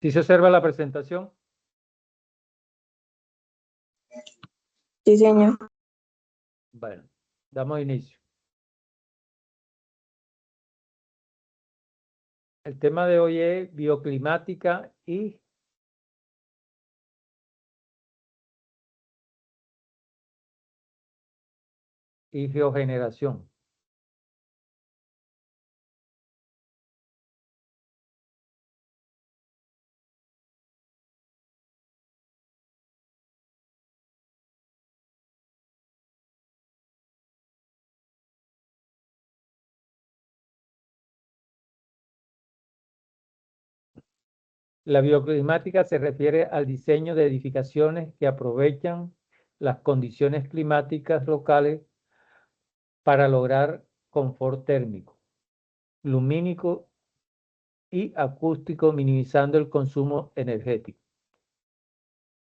¿Sí se observa la presentación? Sí, señor. Bueno, damos inicio. El tema de hoy es bioclimática y geogeneración. La bioclimática se refiere al diseño de edificaciones que aprovechan las condiciones climáticas locales para lograr confort térmico, lumínico y acústico, minimizando el consumo energético.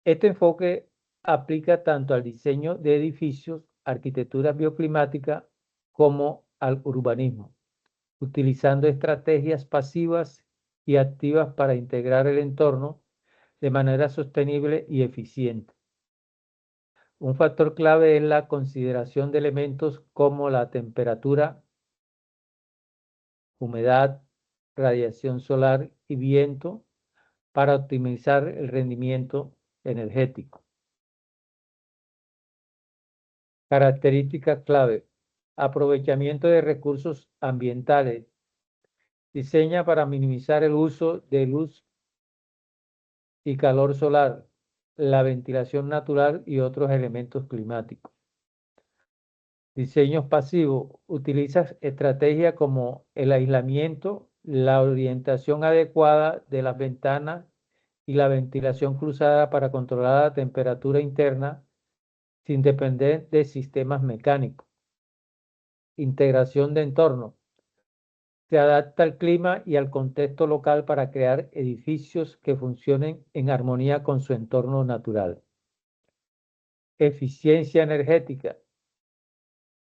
Este enfoque aplica tanto al diseño de edificios, arquitectura bioclimática, como al urbanismo, utilizando estrategias pasivas y activas para integrar el entorno de manera sostenible y eficiente. Un factor clave es la consideración de elementos como la temperatura, humedad, radiación solar y viento para optimizar el rendimiento energético. Características clave: aprovechamiento de recursos ambientales. Diseña para minimizar el uso de luz y calor solar, la ventilación natural y otros elementos climáticos. Diseños pasivos. Utiliza estrategias como el aislamiento, la orientación adecuada de las ventanas y la ventilación cruzada para controlar la temperatura interna sin depender de sistemas mecánicos. Integración de entorno. Se adapta al clima y al contexto local para crear edificios que funcionen en armonía con su entorno natural. Eficiencia energética.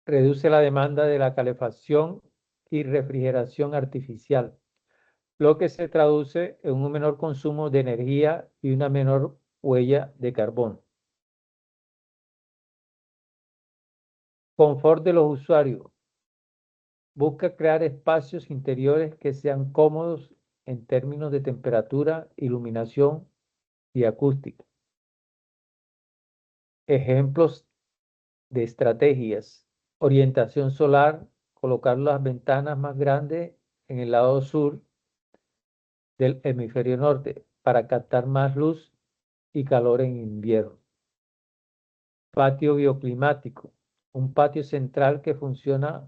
Reduce la demanda de la calefacción y refrigeración artificial, lo que se traduce en un menor consumo de energía y una menor huella de carbono. Confort de los usuarios. Busca crear espacios interiores que sean cómodos en términos de temperatura, iluminación y acústica. Ejemplos de estrategias: orientación solar, colocar las ventanas más grandes en el lado sur del hemisferio norte para captar más luz y calor en invierno. Patio bioclimático, un patio central que funciona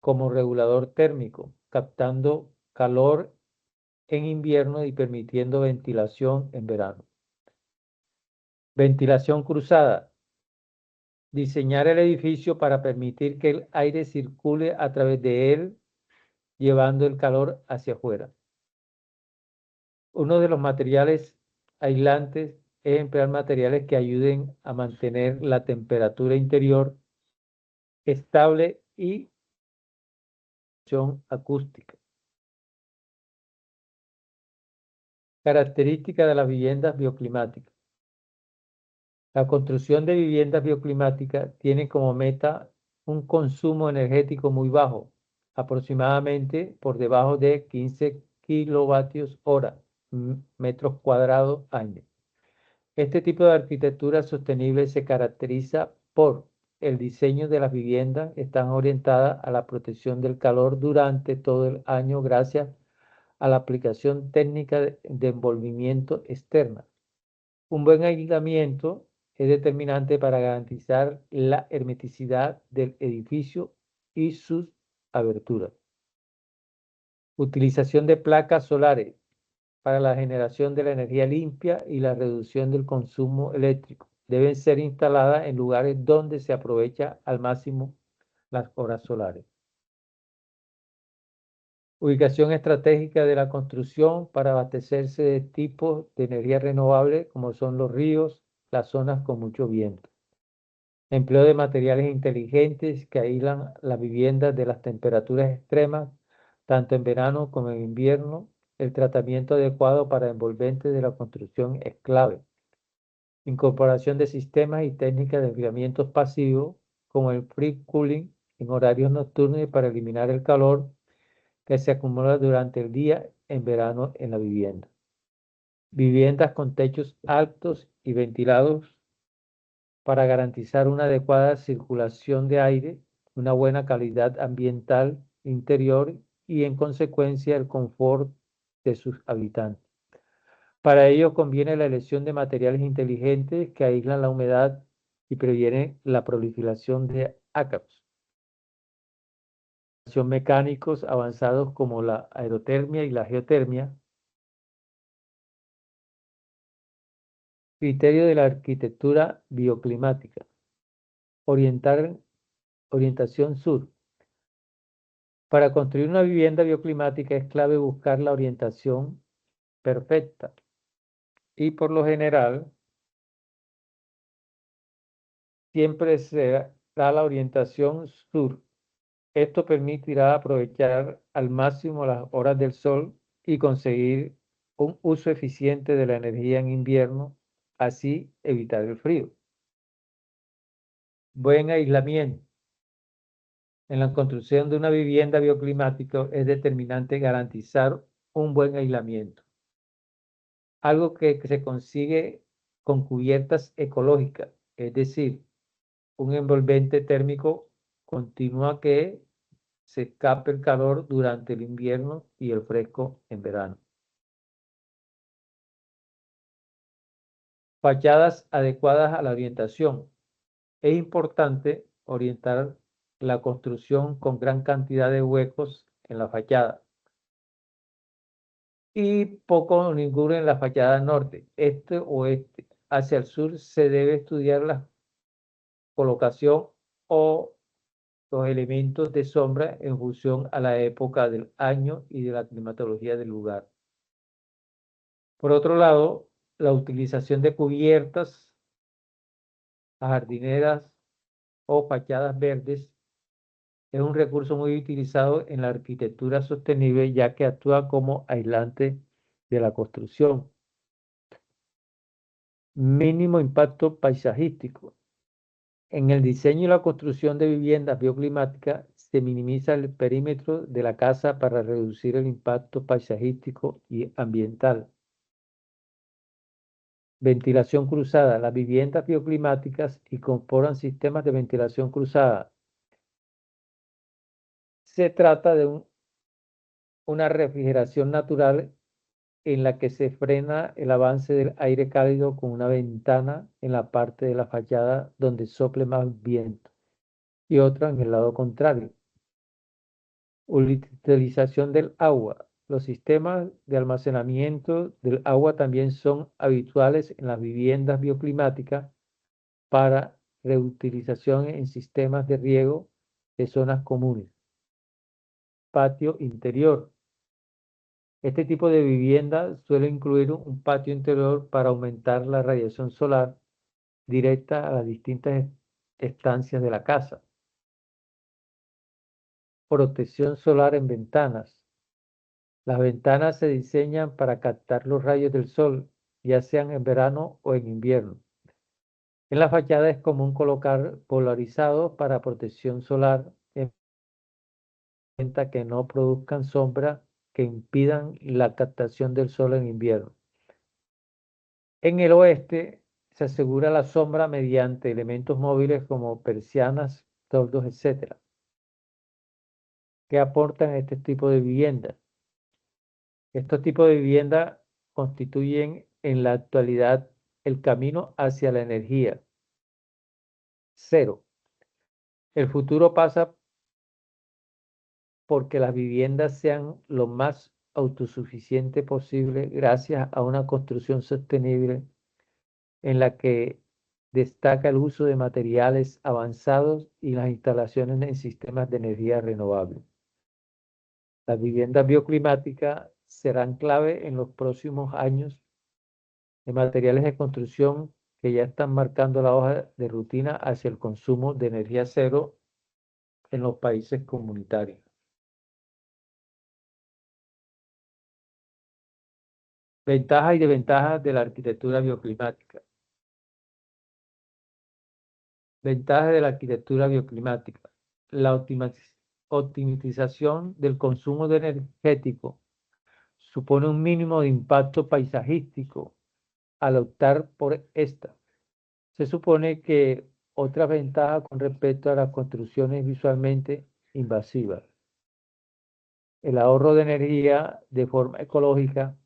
como regulador térmico, captando calor en invierno y permitiendo ventilación en verano. Ventilación cruzada. Diseñar el edificio para permitir que el aire circule a través de él, llevando el calor hacia afuera. Uno de los materiales aislantes es emplear materiales que ayuden a mantener la temperatura interior estable y acústica. Características de las viviendas bioclimáticas. La construcción de viviendas bioclimáticas tiene como meta un consumo energético muy bajo, aproximadamente por debajo de 15 kilovatios hora, metros cuadrados año. Este tipo de arquitectura sostenible se caracteriza por el diseño de las viviendas, están orientadas a la protección del calor durante todo el año gracias a la aplicación técnica de envolvimiento externa. Un buen aislamiento es determinante para garantizar la hermeticidad del edificio y sus aberturas. Utilización de placas solares para la generación de la energía limpia y la reducción del consumo eléctrico. Deben ser instaladas en lugares donde se aprovecha al máximo las horas solares. Ubicación estratégica de la construcción para abastecerse de tipos de energía renovable como son los ríos, las zonas con mucho viento. Empleo de materiales inteligentes que aíslan las viviendas de las temperaturas extremas tanto en verano como en invierno. El tratamiento adecuado para envolventes de la construcción es clave. Incorporación de sistemas y técnicas de enfriamiento pasivo, como el free cooling en horarios nocturnos y para eliminar el calor que se acumula durante el día en verano en la vivienda. Viviendas con techos altos y ventilados para garantizar una adecuada circulación de aire, una buena calidad ambiental interior y en consecuencia el confort de sus habitantes. Para ello conviene la elección de materiales inteligentes que aíslan la humedad y previenen la proliferación de ácaros. Mecánicos avanzados como la aerotermia y la geotermia. Criterio de la arquitectura bioclimática. Orientación sur. Para construir una vivienda bioclimática es clave buscar la orientación perfecta y por lo general siempre será la orientación sur. Esto permitirá aprovechar al máximo las horas del sol y conseguir un uso eficiente de la energía en invierno, así evitar el frío. Buen aislamiento. En la construcción de una vivienda bioclimática es determinante garantizar un buen aislamiento, algo que se consigue con cubiertas ecológicas, es decir, un envolvente térmico continuo que se escape el calor durante el invierno y el fresco en verano. Fachadas adecuadas a la orientación. Es importante orientar la construcción con gran cantidad de huecos en la fachada y poco o ninguno en la fachada norte, este o oeste. Hacia el sur se debe estudiar la colocación o los elementos de sombra en función a la época del año y de la climatología del lugar. Por otro lado, la utilización de cubiertas, jardineras o fachadas verdes es un recurso muy utilizado en la arquitectura sostenible ya que actúa como aislante de la construcción. Mínimo impacto paisajístico. En el diseño y la construcción de viviendas bioclimáticas se minimiza el perímetro de la casa para reducir el impacto paisajístico y ambiental. Ventilación cruzada. Las viviendas bioclimáticas incorporan sistemas de ventilación cruzada. Se trata de una refrigeración natural en la que se frena el avance del aire cálido con una ventana en la parte de la fachada donde sople más viento y otra en el lado contrario. Utilización del agua. Los sistemas de almacenamiento del agua también son habituales en las viviendas bioclimáticas para reutilización en sistemas de riego de zonas comunes. Patio interior. Este tipo de vivienda suele incluir un patio interior para aumentar la radiación solar directa a las distintas estancias de la casa. Protección solar en ventanas. Las ventanas se diseñan para captar los rayos del sol, ya sean en verano o en invierno. En la fachada es común colocar polarizados para protección solar en venta que no produzcan sombra que impidan la captación del sol en invierno. En el oeste se asegura la sombra mediante elementos móviles como persianas, toldos, etc., que aportan este tipo de viviendas. Estos tipos de vivienda constituyen en la actualidad el camino hacia la energía cero. El futuro pasa porque las viviendas sean lo más autosuficiente posible gracias a una construcción sostenible en la que destaca el uso de materiales avanzados y las instalaciones en sistemas de energía renovable. Las viviendas bioclimáticas serán clave en los próximos años de materiales de construcción que ya están marcando la hoja de rutina hacia el consumo de energía cero en los países comunitarios. Ventajas y desventajas de la arquitectura bioclimática. Ventajas de la arquitectura bioclimática. La optimización del consumo de energético supone un mínimo de impacto paisajístico al optar por esta. Se supone que otra ventaja con respecto a las construcciones visualmente invasivas. El ahorro de energía de forma ecológica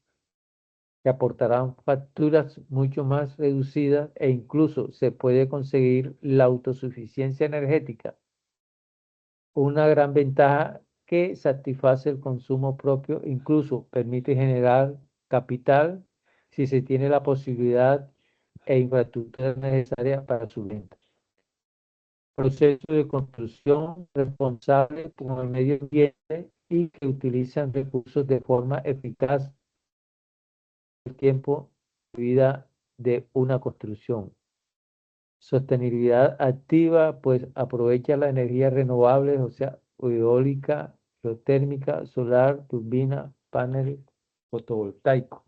que aportarán facturas mucho más reducidas e incluso se puede conseguir la autosuficiencia energética, una gran ventaja que satisface el consumo propio, incluso permite generar capital si se tiene la posibilidad e infraestructura necesaria para su venta. Proceso de construcción responsable con el medio ambiente y que utilizan recursos de forma eficaz el tiempo de vida de una construcción. Sostenibilidad activa, pues aprovecha las energías renovables, o sea, eólica, geotérmica, solar, turbina, panel fotovoltaico.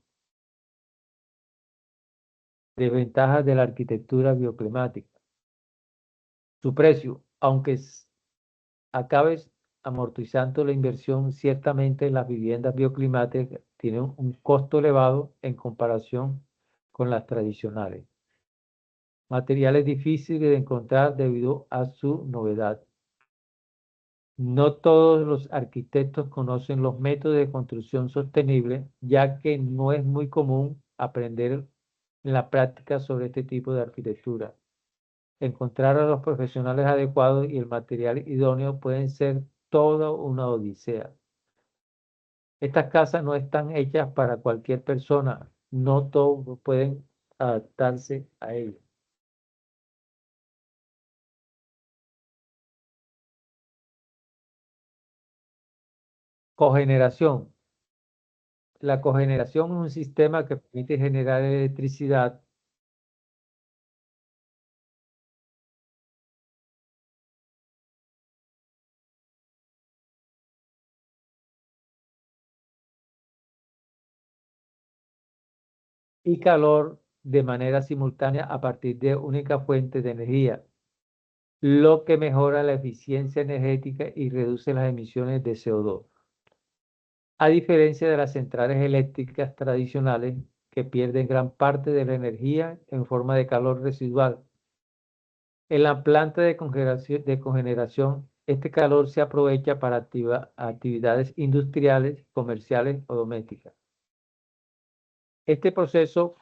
Desventajas de la arquitectura bioclimática. Su precio, aunque acabes amortizando la inversión, ciertamente las viviendas bioclimáticas tienen un costo elevado en comparación con las tradicionales. Materiales difíciles de encontrar debido a su novedad. No todos los arquitectos conocen los métodos de construcción sostenible, ya que no es muy común aprender en la práctica sobre este tipo de arquitectura. Encontrar a los profesionales adecuados y el material idóneo pueden ser toda una odisea. Estas casas no están hechas para cualquier persona, no todos pueden adaptarse a ellas. Cogeneración. La cogeneración es un sistema que permite generar electricidad y calor de manera simultánea a partir de única fuente de energía, lo que mejora la eficiencia energética y reduce las emisiones de CO2. A diferencia de las centrales eléctricas tradicionales que pierden gran parte de la energía en forma de calor residual. En la planta de cogeneración, este calor se aprovecha para actividades industriales, comerciales o domésticas. Este proceso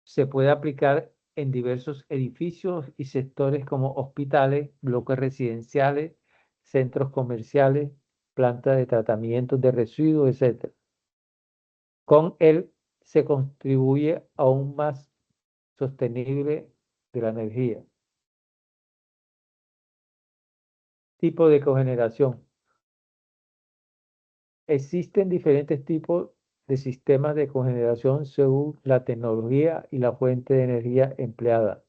se puede aplicar en diversos edificios y sectores como hospitales, bloques residenciales, centros comerciales, plantas de tratamiento de residuos, etc. Con él se contribuye aún más sostenible de la energía. Tipo de cogeneración. Existen diferentes tipos de sistemas de cogeneración según la tecnología y la fuente de energía empleada.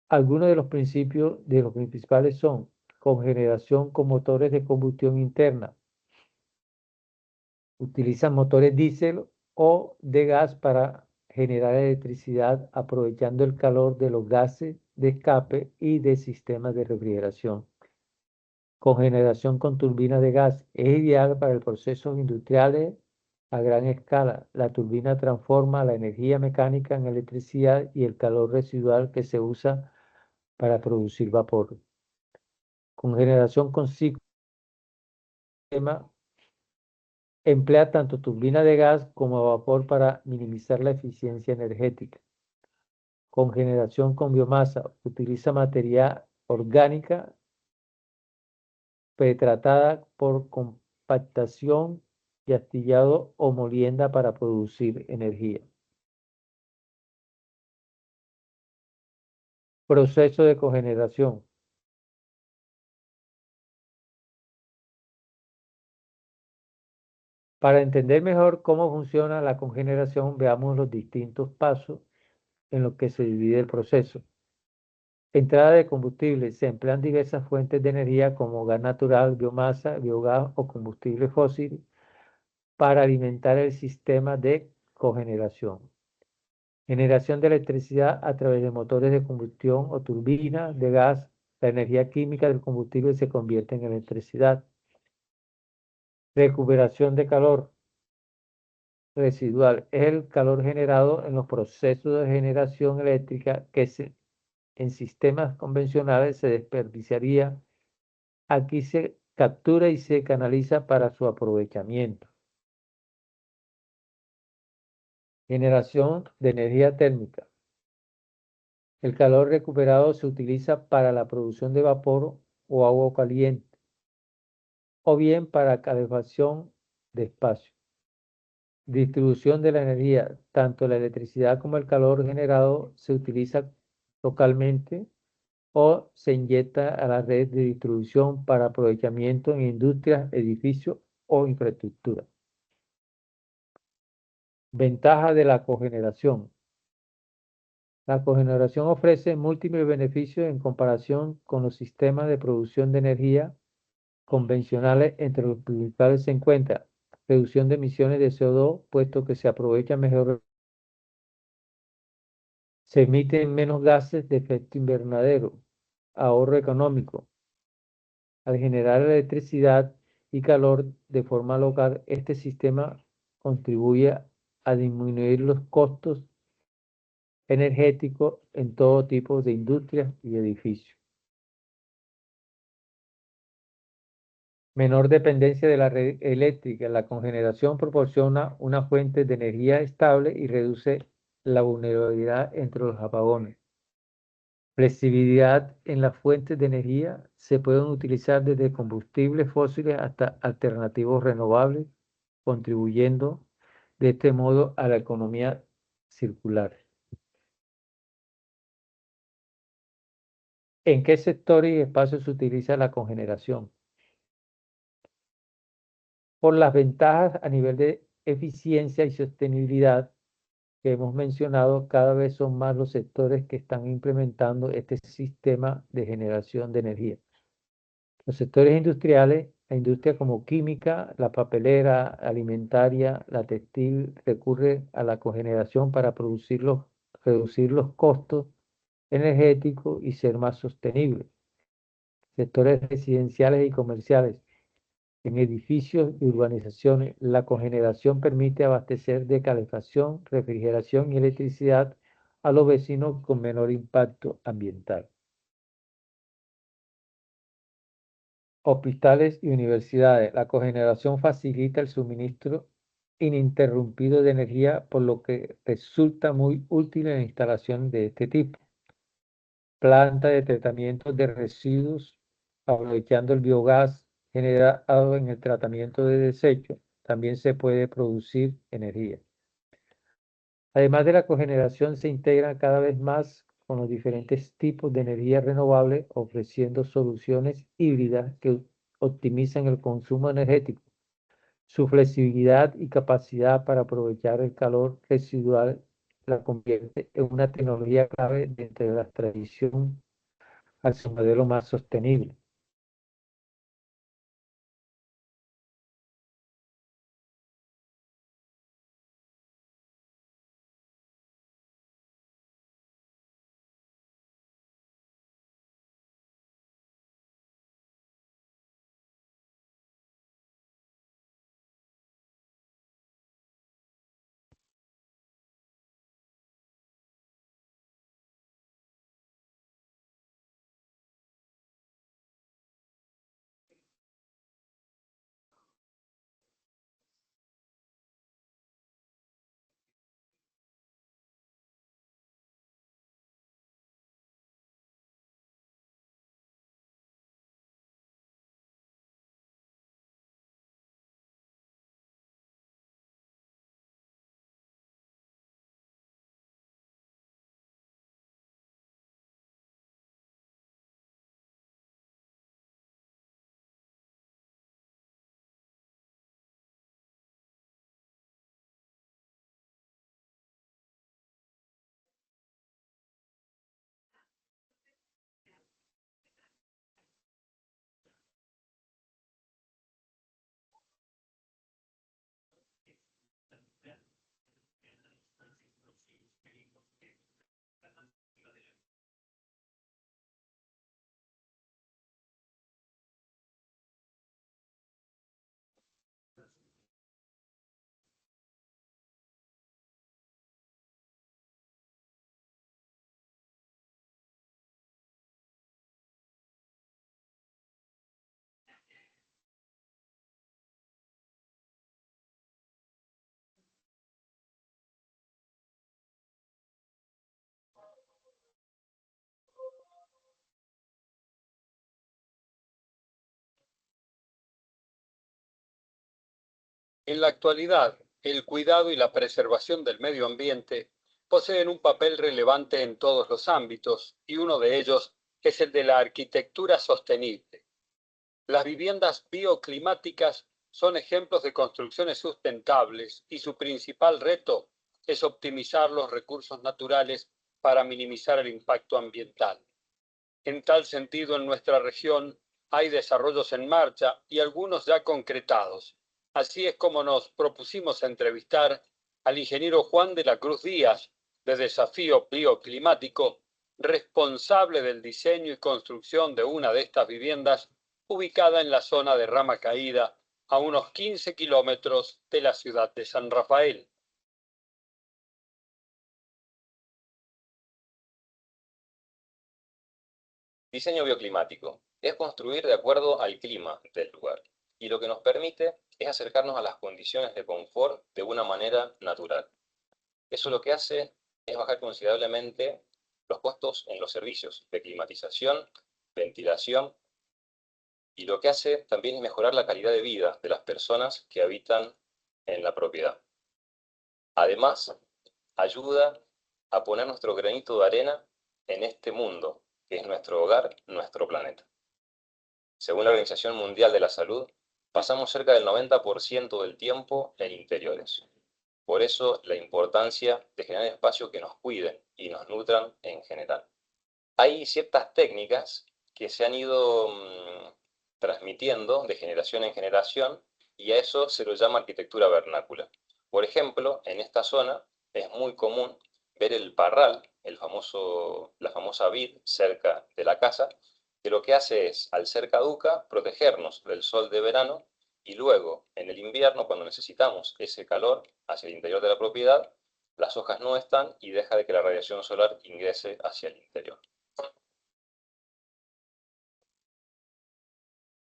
Algunos de los principales son cogeneración con motores de combustión interna. Utilizan motores diésel o de gas para generar electricidad aprovechando el calor de los gases de escape y de sistemas de refrigeración. Cogeneración con turbina de gas es ideal para procesos industriales a gran escala. La turbina transforma la energía mecánica en electricidad y el calor residual que se usa para producir vapor. Cogeneración con ciclo emplea tanto turbina de gas como vapor para minimizar la eficiencia energética. Cogeneración con biomasa utiliza materia orgánica pretratada por compactación y astillado o molienda para producir energía. Proceso de cogeneración. Para entender mejor cómo funciona la cogeneración, veamos los distintos pasos en los que se divide el proceso. Entrada de combustible. Se emplean diversas fuentes de energía como gas natural, biomasa, biogás o combustible fósil para alimentar el sistema de cogeneración. Generación de electricidad a través de motores de combustión o turbinas de gas. La energía química del combustible se convierte en electricidad. Recuperación de calor residual es el calor generado en los procesos de generación eléctrica que en sistemas convencionales se desperdiciaría. Aquí se captura y se canaliza para su aprovechamiento. Generación de energía térmica. El calor recuperado se utiliza para la producción de vapor o agua caliente, o bien para calefacción de espacio. Distribución de la energía. Tanto la electricidad como el calor generado se utiliza localmente o se inyecta a la red de distribución para aprovechamiento en industrias, edificios o infraestructura. Ventaja de la cogeneración. La cogeneración ofrece múltiples beneficios en comparación con los sistemas de producción de energía convencionales. Entre los principales se encuentra reducción de emisiones de CO2, puesto que se aprovecha mejor, se emiten menos gases de efecto invernadero, ahorro económico. Al generar electricidad y calor de forma local, este sistema contribuye a disminuir los costos energéticos en todo tipo de industrias y edificios. Menor dependencia de la red eléctrica. La cogeneración proporciona una fuente de energía estable y reduce la vulnerabilidad entre los apagones. Flexibilidad en las fuentes de energía. Se pueden utilizar desde combustibles fósiles hasta alternativos renovables, contribuyendo de este modo a la economía circular. ¿En qué sectores y espacios se utiliza la cogeneración? Por las ventajas a nivel de eficiencia y sostenibilidad que hemos mencionado, cada vez son más los sectores que están implementando este sistema de generación de energía. Los sectores industriales, la industria como química, la papelera, alimentaria, la textil, recurre a la cogeneración para reducir los costos energéticos y ser más sostenibles. Sectores residenciales y comerciales. En edificios y urbanizaciones, la cogeneración permite abastecer de calefacción, refrigeración y electricidad a los vecinos con menor impacto ambiental. Hospitales y universidades. La cogeneración facilita el suministro ininterrumpido de energía, por lo que resulta muy útil en instalaciones de este tipo. Planta de tratamiento de residuos, aprovechando el biogás generado en el tratamiento de desechos, también se puede producir energía. Además de la cogeneración, se integra cada vez más con los diferentes tipos de energía renovable, ofreciendo soluciones híbridas que optimizan el consumo energético. Su flexibilidad y capacidad para aprovechar el calor residual la convierte en una tecnología clave dentro de la transición hacia un modelo más sostenible. En la actualidad, el cuidado y la preservación del medio ambiente poseen un papel relevante en todos los ámbitos, y uno de ellos es el de la arquitectura sostenible. Las viviendas bioclimáticas son ejemplos de construcciones sustentables y su principal reto es optimizar los recursos naturales para minimizar el impacto ambiental. En tal sentido, en nuestra región hay desarrollos en marcha y algunos ya concretados. Así es como nos propusimos entrevistar al ingeniero Juan de la Cruz Díaz, de Desafío Bioclimático, responsable del diseño y construcción de una de estas viviendas, ubicada en la zona de Rama Caída, a unos 15 kilómetros de la ciudad de San Rafael. Diseño bioclimático es construir de acuerdo al clima del lugar, y lo que nos permite es acercarnos a las condiciones de confort de una manera natural. Eso lo que hace es bajar considerablemente los costos en los servicios de climatización, ventilación, y lo que hace también es mejorar la calidad de vida de las personas que habitan en la propiedad. Además, ayuda a poner nuestro granito de arena en este mundo, que es nuestro hogar, nuestro planeta. Según la Organización Mundial de la Salud, pasamos cerca del 90% del tiempo en interiores. Por eso, la importancia de generar espacios que nos cuiden y nos nutran en general. Hay ciertas técnicas que se han ido transmitiendo de generación en generación, y a eso se lo llama arquitectura vernácula. Por ejemplo, en esta zona es muy común ver el parral, la famosa vid cerca de la casa, que lo que hace es, al ser caduca, protegernos del sol de verano, y luego, en el invierno, cuando necesitamos ese calor hacia el interior de la propiedad, las hojas no están y deja de que la radiación solar ingrese hacia el interior.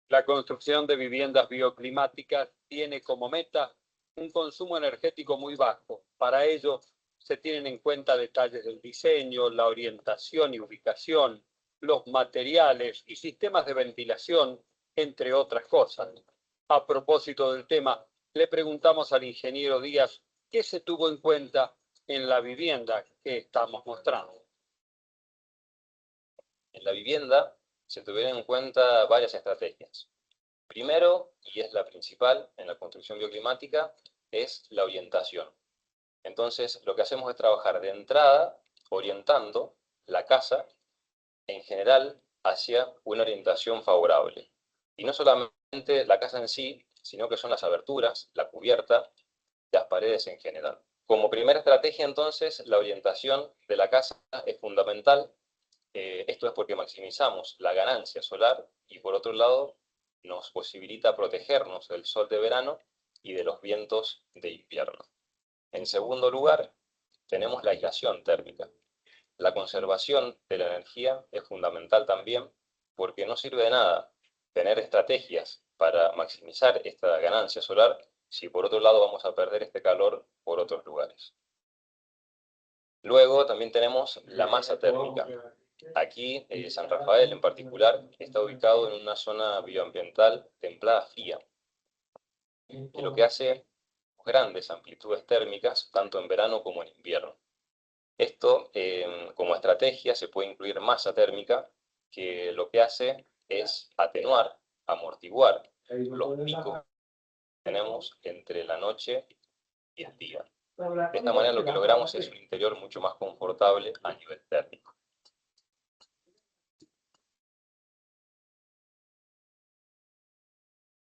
La construcción de viviendas bioclimáticas tiene como meta un consumo energético muy bajo. Para ello, se tienen en cuenta detalles del diseño, la orientación y ubicación, los materiales y sistemas de ventilación, entre otras cosas. A propósito del tema, le preguntamos al ingeniero Díaz qué se tuvo en cuenta en la vivienda que estamos mostrando. En la vivienda se tuvieron en cuenta varias estrategias. Primero, y es la principal en la construcción bioclimática, es la orientación. Entonces, lo que hacemos es trabajar de entrada orientando la casa en general hacia una orientación favorable. Y no solamente la casa en sí, sino que son las aberturas, la cubierta, las paredes en general. Como primera estrategia, entonces, la orientación de la casa es fundamental. Esto es porque maximizamos la ganancia solar y, por otro lado, nos posibilita protegernos del sol de verano y de los vientos de invierno. En segundo lugar, tenemos la aislación térmica. La conservación de la energía es fundamental también, porque no sirve de nada tener estrategias para maximizar esta ganancia solar si por otro lado vamos a perder este calor por otros lugares. Luego también tenemos la masa térmica. Aquí, San Rafael en particular, está ubicado en una zona bioambiental templada fría, que lo que hace grandes amplitudes térmicas, tanto en verano como en invierno. Esto, como estrategia, se puede incluir masa térmica, que lo que hace es atenuar, amortiguar los picos que tenemos entre la noche y el día. De esta manera lo que logramos es un interior mucho más confortable a nivel térmico.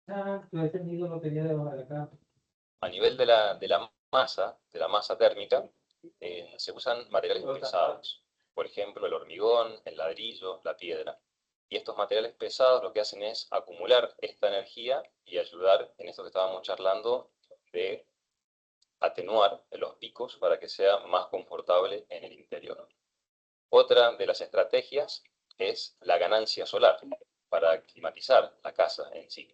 A nivel de la masa térmica, se usan materiales pesados. Por ejemplo, el hormigón, el ladrillo, la piedra. Y estos materiales pesados lo que hacen es acumular esta energía y ayudar, en esto que estábamos charlando, de atenuar los picos para que sea más confortable en el interior. Otra de las estrategias es la ganancia solar, para climatizar la casa en sí.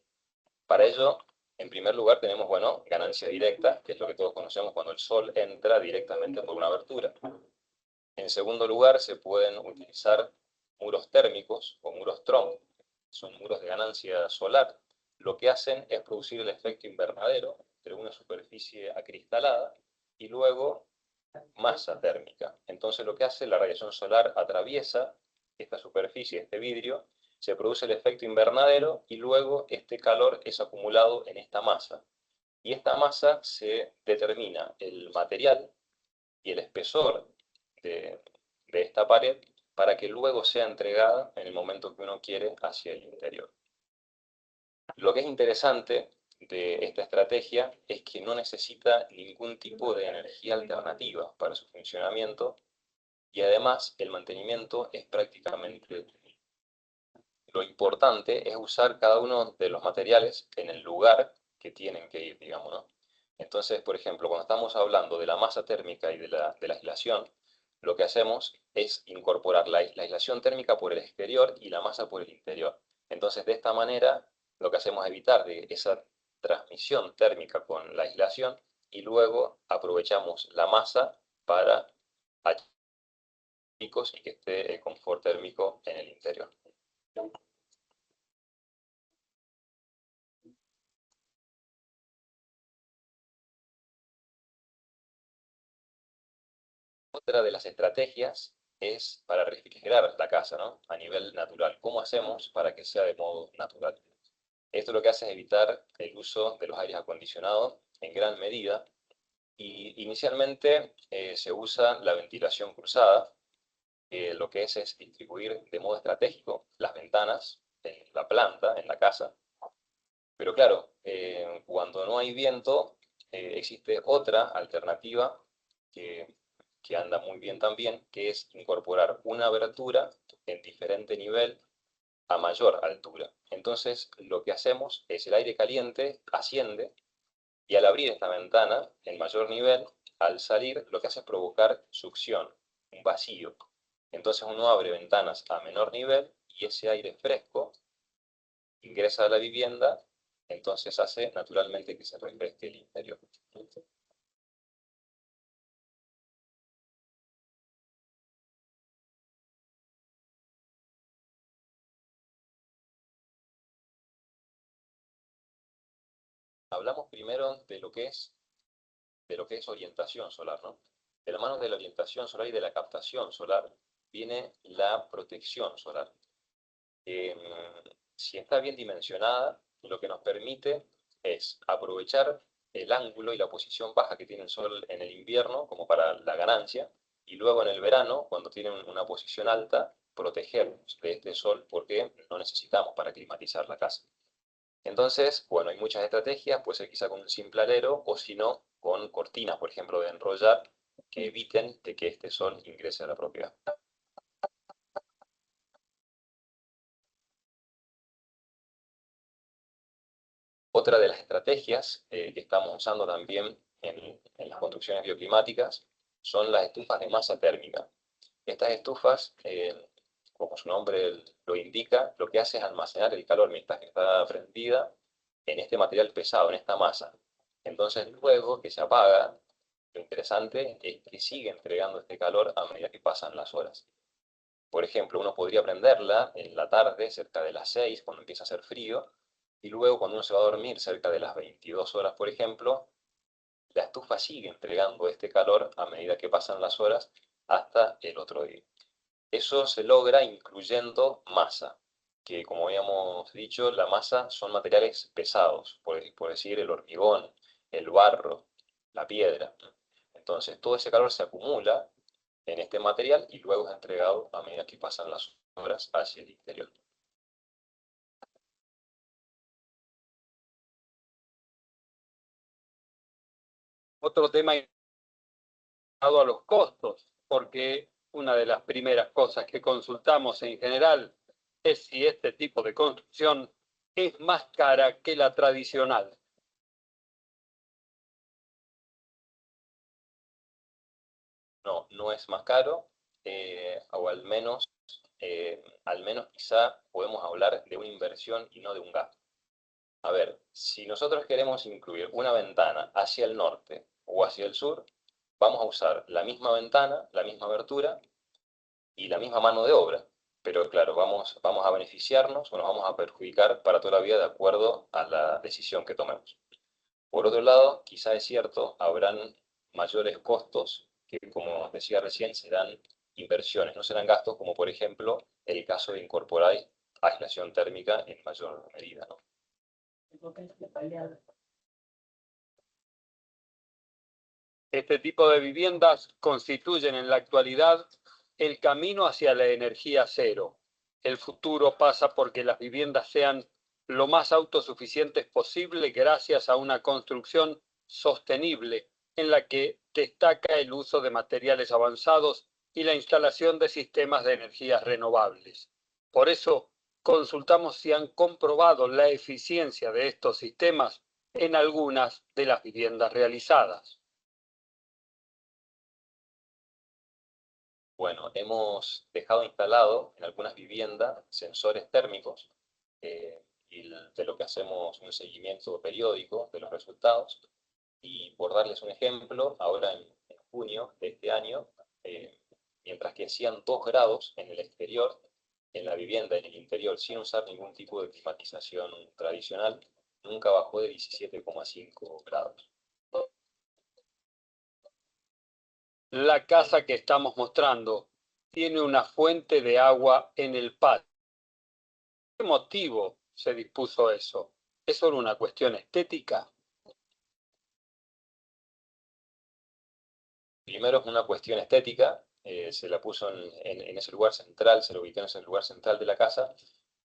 Para ello, en primer lugar tenemos, ganancia directa, que es lo que todos conocemos cuando el sol entra directamente por una abertura. En segundo lugar, se pueden utilizar muros térmicos o muros tronco. Son muros de ganancia solar. Lo que hacen es producir el efecto invernadero, entre una superficie acristalada y luego masa térmica. Entonces lo que hace, la radiación solar atraviesa esta superficie, este vidrio, se produce el efecto invernadero y luego este calor es acumulado en esta masa. Y esta masa se determina el material y el espesor de esta pared para que luego sea entregada en el momento que uno quiere hacia el interior. Lo que es interesante de esta estrategia es que no necesita ningún tipo de energía alternativa para su funcionamiento y además el mantenimiento es prácticamente nulo. Lo importante es usar cada uno de los materiales en el lugar que tienen que ir, digamos, ¿no? Entonces, por ejemplo, cuando estamos hablando de la masa térmica y de la aislación, lo que hacemos es incorporar la aislación térmica por el exterior y la masa por el interior. Entonces, de esta manera, lo que hacemos es evitar esa transmisión térmica con la aislación y luego aprovechamos la masa para picos y que esté el confort térmico en el interior. Otra de las estrategias es para refrigerar la casa, ¿no? A nivel natural. ¿Cómo hacemos para que sea de modo natural? Esto lo que hace es evitar el uso de los aires acondicionados en gran medida y inicialmente se usa la ventilación cruzada. Lo que es distribuir de modo estratégico las ventanas en la planta, en la casa. Pero claro, cuando no hay viento, existe otra alternativa que anda muy bien también, que es incorporar una abertura en diferente nivel a mayor altura. Entonces, lo que hacemos es el aire caliente asciende y al abrir esta ventana en mayor nivel, al salir, lo que hace es provocar succión, un vacío. Entonces uno abre ventanas a menor nivel y ese aire fresco ingresa a la vivienda, entonces hace naturalmente que se refresque el interior. Hablamos primero de lo que es orientación solar, ¿no? De la mano de la orientación solar y de la captación solar viene la protección solar. Si está bien dimensionada, lo que nos permite es aprovechar el ángulo y la posición baja que tiene el sol en el invierno como para la ganancia, y luego en el verano, cuando tiene una posición alta, protegernos de este sol porque no necesitamos para climatizar la casa. Entonces, bueno, hay muchas estrategias, puede ser quizá con un simple alero o si no, con cortinas, por ejemplo, de enrollar que eviten de que este sol ingrese a la propiedad. Otra de las estrategias que estamos usando también en las construcciones bioclimáticas son las estufas de masa térmica. Estas estufas, como su nombre lo indica, lo que hace es almacenar el calor mientras que está prendida en este material pesado, en esta masa. Entonces luego que se apaga, lo interesante es que sigue entregando este calor a medida que pasan las horas. Por ejemplo, uno podría prenderla en la tarde, cerca de las 6, cuando empieza a hacer frío, y luego cuando uno se va a dormir, cerca de las 22 horas, por ejemplo, la estufa sigue entregando este calor a medida que pasan las horas hasta el otro día. Eso se logra incluyendo masa, que como habíamos dicho, la masa son materiales pesados, por decir el hormigón, el barro, la piedra. Entonces todo ese calor se acumula en este material y luego es entregado a medida que pasan las horas hacia el interior. Otro tema a los costos, porque una de las primeras cosas que consultamos en general es si este tipo de construcción es más cara que la tradicional. No, no es más caro, o al menos quizá podemos hablar de una inversión y no de un gasto. A ver, si nosotros queremos incluir una ventana hacia el norte o hacia el sur, vamos a usar la misma ventana, la misma abertura y la misma mano de obra. Pero claro, vamos a beneficiarnos o nos vamos a perjudicar para toda la vida de acuerdo a la decisión que tomemos. Por otro lado, quizá es cierto, habrán mayores costos que, como os decía recién, serán inversiones, no serán gastos, como por ejemplo el caso de incorporar aislación térmica en mayor medida, ¿no? Este tipo de viviendas constituyen en la actualidad el camino hacia la energía cero. El futuro pasa porque las viviendas sean lo más autosuficientes posible gracias a una construcción sostenible en la que destaca el uso de materiales avanzados y la instalación de sistemas de energías renovables. Por eso, consultamos si han comprobado la eficiencia de estos sistemas en algunas de las viviendas realizadas. Bueno, hemos dejado instalado en algunas viviendas sensores térmicos y de lo que hacemos un seguimiento periódico de los resultados. Y por darles un ejemplo, ahora en junio de este año, mientras que hacían 2 grados en el exterior, en la vivienda, en el interior, sin usar ningún tipo de climatización tradicional, nunca bajó de 17,5 grados. La casa que estamos mostrando tiene una fuente de agua en el patio. ¿Por qué motivo se dispuso eso? ¿Es solo una cuestión estética? Primero es una cuestión estética, se la puso en ese lugar central, se lo ubicó en ese lugar central de la casa,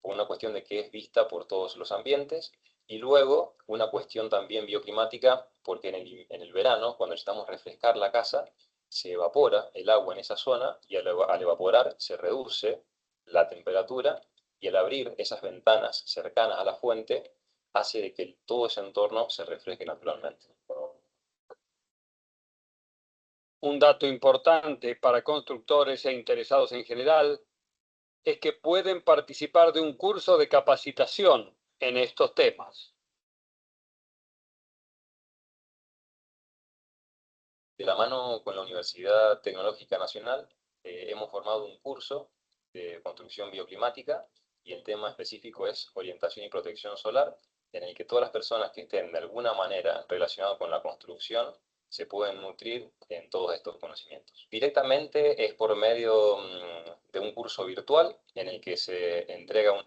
por una cuestión de que es vista por todos los ambientes, y luego una cuestión también bioclimática, porque en el verano, cuando necesitamos refrescar la casa, se evapora el agua en esa zona, y al evaporar se reduce la temperatura, y al abrir esas ventanas cercanas a la fuente, hace de que todo ese entorno se refresque naturalmente. Un dato importante para constructores e interesados en general es que pueden participar de un curso de capacitación en estos temas. De la mano con la Universidad Tecnológica Nacional, hemos formado un curso de construcción bioclimática y el tema específico es orientación y protección solar, en el que todas las personas que estén de alguna manera relacionadas con la construcción se pueden nutrir en todos estos conocimientos. Directamente es por medio de un curso virtual en el que se entrega un